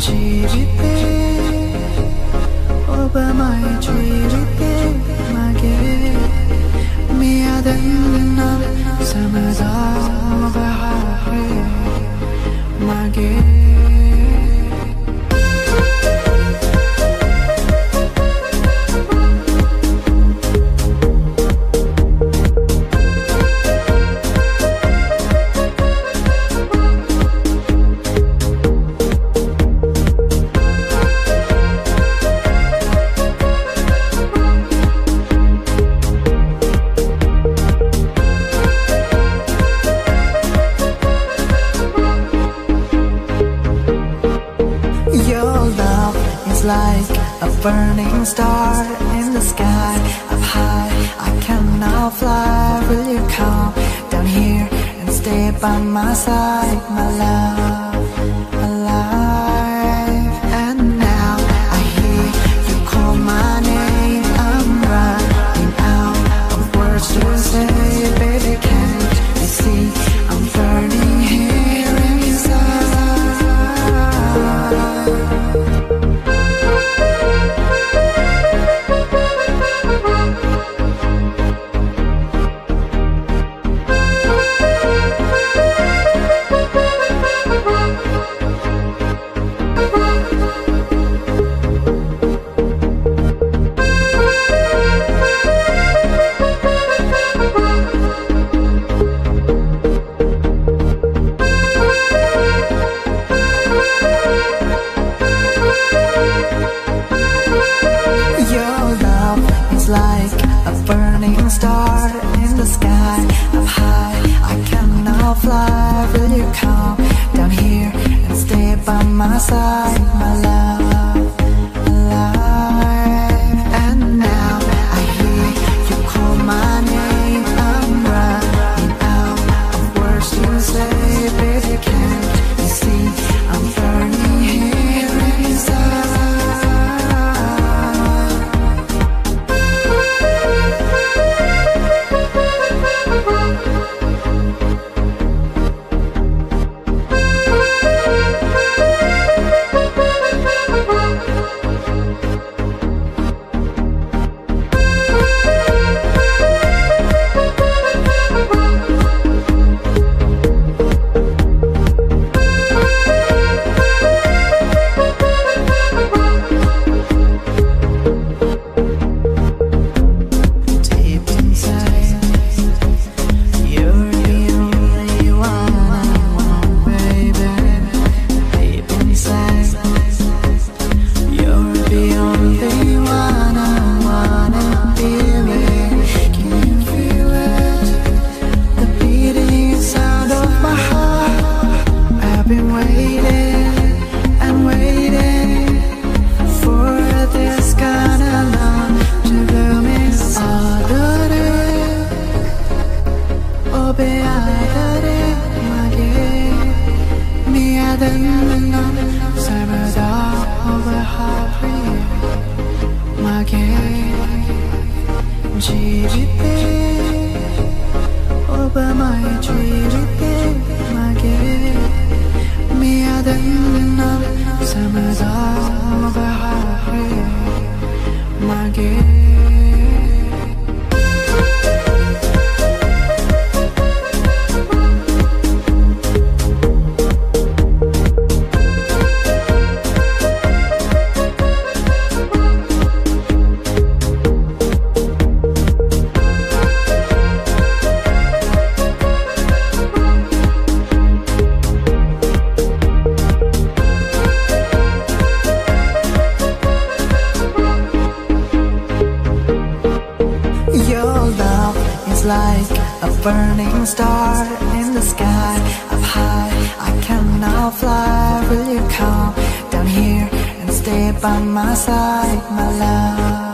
지릿대 오바마의 지릿대 마게 미아든 넌 삶에서 바해 마게 like a burning star in the sky up high. I can now fly. Will you come down here and stay by my side, my love, alive? And now I hear you call my name. I'm running out of words to say, baby, can't you see I'm burning here inside? Like a burning star in the sky up high. I can now fly. Will you come down here and stay by my side, my love, alive? And now I hear you call my name. I'm running out of words to say, baby, can't you see I'm burning here inside? 지릿대 오바마의 지릿대 마게 미아든 넌 삶에서 바해 마게 like a burning star in the sky up high. I can now fly. Will you come down here and stay by my side, my love?